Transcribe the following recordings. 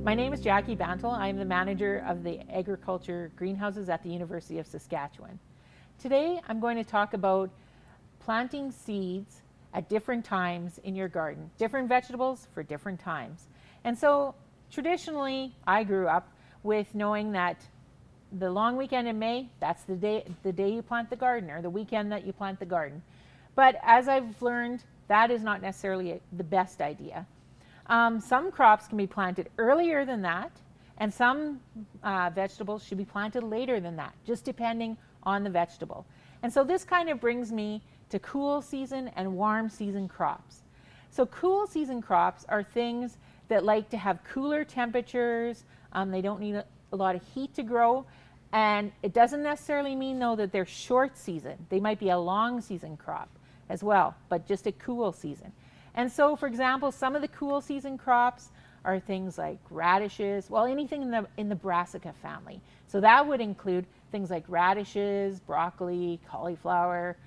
My name is Jackie Bantle. I am the manager of the agriculture greenhouses at the University of Saskatchewan. Today I'm going to talk about planting seeds at different times in your garden, different vegetables for different times. And so traditionally I grew up with knowing that the long weekend in May, that's the day you plant the garden, or the weekend that you plant the garden. But as I've learned, that is not necessarily the best idea. Some crops can be planted earlier than that, and some vegetables should be planted later than that, just depending on the vegetable. And so this kind of brings me to cool season and warm season crops. So cool season crops are things that like to have cooler temperatures. They don't need a lot of heat to grow. And it doesn't necessarily mean, though, that they're short season. They might be a long season crop as well, but just a cool season. And so, for example, some of the cool season crops are things like radishes, well, anything in the brassica family. So that would include things like radishes, broccoli, cauliflower,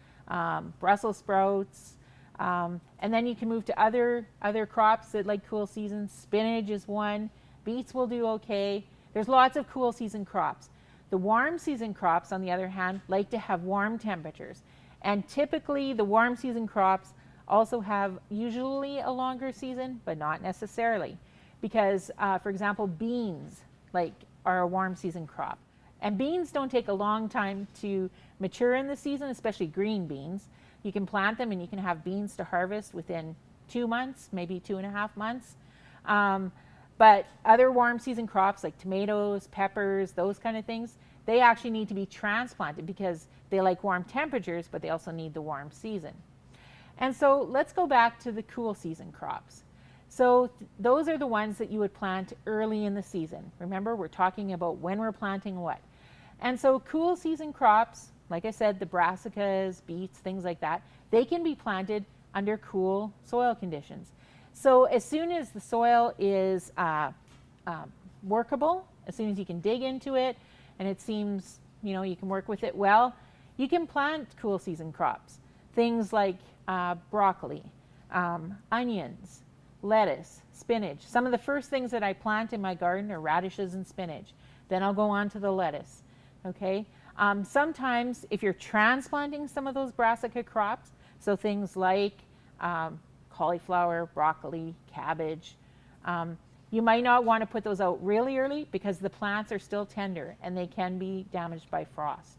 Brussels sprouts, and then you can move to other crops that like cool seasons. Spinach is one. Beets will do okay. There's lots of cool season crops. The warm season crops, on the other hand, like to have warm temperatures. And typically the warm season crops also have usually a longer season, but not necessarily. Because, for example, beans are a warm season crop. And beans don't take a long time to mature in the season, especially green beans. You can plant them and you can have beans to harvest within 2 months, maybe 2.5 months. But other warm season crops like tomatoes, peppers, those kind of things, they actually need to be transplanted because they like warm temperatures, but they also need the warm season. And so let's go back to the cool season crops. So those are the ones that you would plant early in the season. Remember, we're talking about when we're planting what. And so cool season crops, like I said, the brassicas, beets, things like that, they can be planted under cool soil conditions. So as soon as the soil is workable, as soon as you can dig into it and it seems, you can work with it well, you can plant cool season crops. Things like broccoli, onions, lettuce, spinach. Some of the first things that I plant in my garden are radishes and spinach. Then I'll go on to the lettuce. Okay. Sometimes if you're transplanting some of those brassica crops, so things like cauliflower, broccoli, cabbage, you might not want to put those out really early because the plants are still tender and they can be damaged by frost.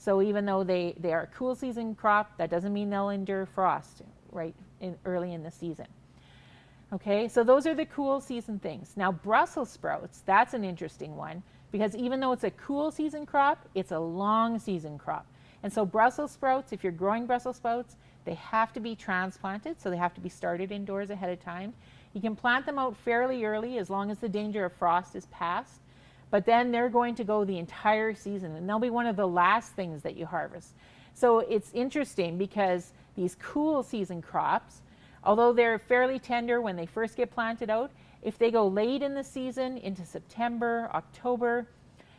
So even though they are a cool season crop, that doesn't mean they'll endure frost early in the season. Okay, so those are the cool season things. Now Brussels sprouts, that's an interesting one because even though it's a cool season crop, it's a long season crop. And so Brussels sprouts, if you're growing Brussels sprouts, they have to be transplanted, so they have to be started indoors ahead of time. You can plant them out fairly early as long as the danger of frost is past. But then they're going to go the entire season and they'll be one of the last things that you harvest. So it's interesting because these cool season crops, although they're fairly tender when they first get planted out, if they go late in the season into September, October,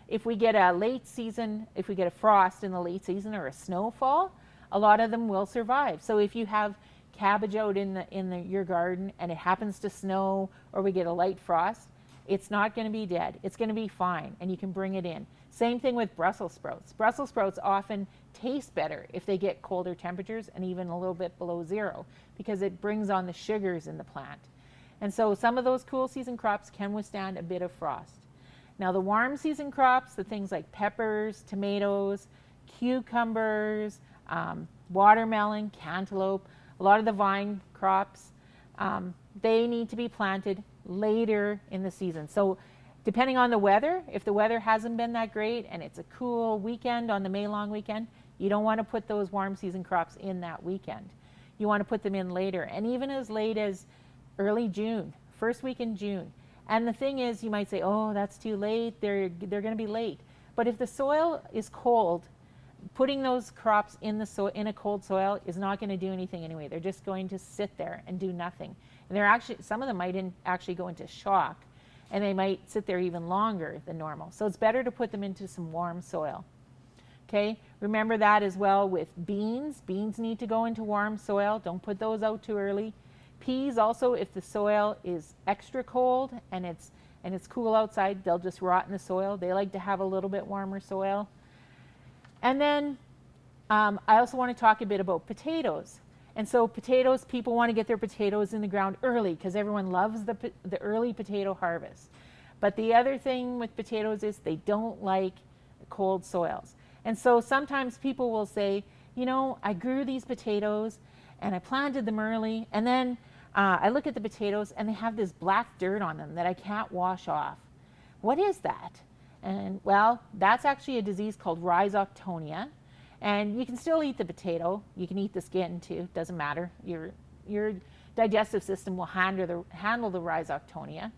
if we get a late season, if we get a frost in the late season or a snowfall, a lot of them will survive. So if you have cabbage out in your garden and it happens to snow or we get a light frost, it's not going to be dead. It's going to be fine, and you can bring it in. Same thing with Brussels sprouts. Brussels sprouts often taste better if they get colder temperatures and even a little bit below zero because it brings on the sugars in the plant. And so some of those cool season crops can withstand a bit of frost. Now the warm season crops, the things like peppers, tomatoes, cucumbers, watermelon, cantaloupe, a lot of the vine crops, they need to be planted later in the season. So depending on the weather, if the weather hasn't been that great and it's a cool weekend on the May long weekend, you don't want to put those warm season crops in that weekend. You want to put them in later, and even as late as early June, first week in June. And the thing is, you might say, oh, that's too late, they're going to be late. But if the soil is cold, putting those crops in a cold soil is not going to do anything anyway. They're just going to sit there and do nothing. And some of them might actually go into shock, and they might sit there even longer than normal. So it's better to put them into some warm soil. Okay, remember that as well with beans. Beans need to go into warm soil. Don't put those out too early. Peas also, if the soil is extra cold and it's and it's cool outside, they'll just rot in the soil. They like to have a little bit warmer soil. And then I also want to talk a bit about potatoes. And so potatoes, people want to get their potatoes in the ground early because everyone loves the early potato harvest. But the other thing with potatoes is they don't like cold soils. And so sometimes people will say, you know, I grew these potatoes and I planted them early, and then I look at the potatoes and they have this black dirt on them that I can't wash off. What is that? And well, that's actually a disease called rhizoctonia. And you can still eat the potato. You can eat the skin too, doesn't matter. Your digestive system will handle the rhizoctonia.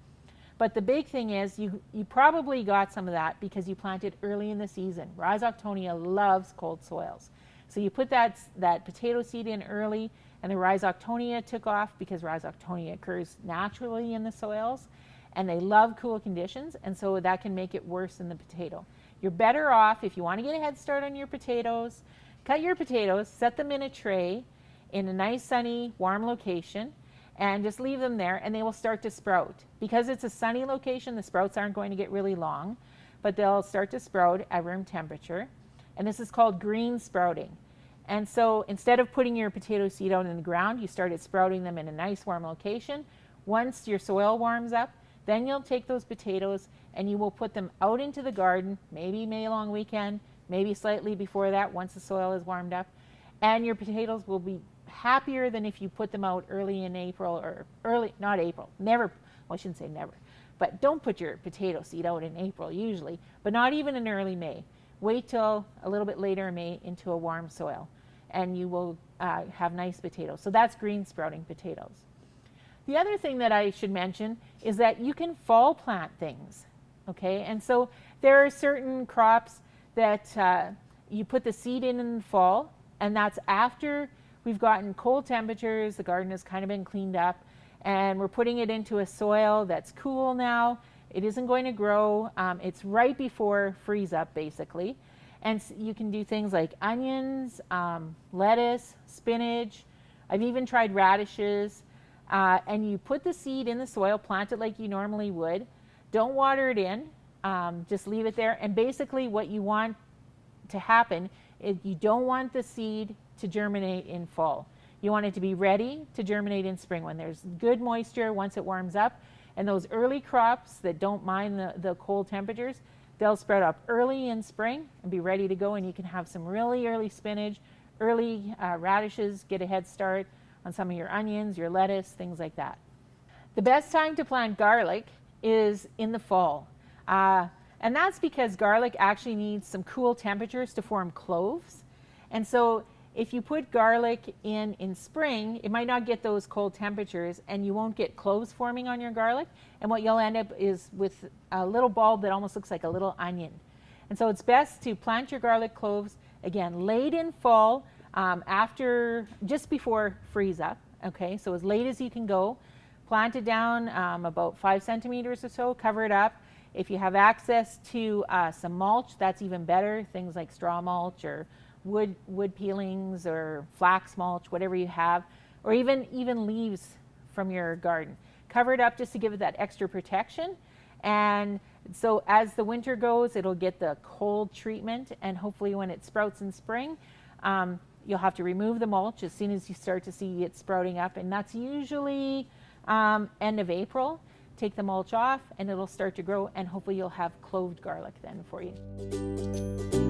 But the big thing is you probably got some of that because you planted early in the season. Rhizoctonia loves cold soils. So you put that potato seed in early, and the rhizoctonia took off because rhizoctonia occurs naturally in the soils, and they love cool conditions, and so that can make it worse in the potato. You're better off, if you want to get a head start on your potatoes, cut your potatoes, set them in a tray in a nice sunny warm location, and just leave them there, and they will start to sprout. Because it's a sunny location, the sprouts aren't going to get really long, but they'll start to sprout at room temperature, and this is called green sprouting. And so instead of putting your potato seed out in the ground, you started sprouting them in a nice warm location. Once your soil warms up, then you'll take those potatoes and you will put them out into the garden, maybe May long weekend, maybe slightly before that once the soil is warmed up, and your potatoes will be happier than if you put them out early in April, or early, not April, never, well, I shouldn't say never, but don't put your potato seed out in April usually, but not even in early May. Wait till a little bit later in May into a warm soil, and you will have nice potatoes. So that's green sprouting potatoes. The other thing that I should mention is that you can fall plant things, okay? And so there are certain crops that you put the seed in the fall, and that's after we've gotten cold temperatures, the garden has kind of been cleaned up, and we're putting it into a soil that's cool now. It isn't going to grow. It's right before freeze up, basically. And you can do things like onions, lettuce, spinach. I've even tried radishes. And you put the seed in the soil, plant it like you normally would. Don't water it in, just leave it there. And basically what you want to happen is you don't want the seed to germinate in fall. You want it to be ready to germinate in spring when there's good moisture once it warms up. And those early crops that don't mind the cold temperatures, they'll sprout up early in spring and be ready to go, and you can have some really early spinach, early radishes, get a head start on some of your onions, your lettuce, things like that. The best time to plant garlic is in the fall. And that's because garlic actually needs some cool temperatures to form cloves. And so if you put garlic in spring, it might not get those cold temperatures and you won't get cloves forming on your garlic. And what you'll end up is with a little bulb that almost looks like a little onion. And so it's best to plant your garlic cloves, again, late in fall, just before freeze up, okay? So as late as you can go, plant it down about 5 centimeters or so, cover it up. If you have access to some mulch, that's even better, things like straw mulch or wood peelings or flax mulch, whatever you have, or even leaves from your garden. Cover it up just to give it that extra protection. And so as the winter goes, it'll get the cold treatment, and hopefully when it sprouts in spring, you'll have to remove the mulch as soon as you start to see it sprouting up, and that's usually end of April. Take the mulch off and it'll start to grow, and hopefully you'll have cloved garlic then for you.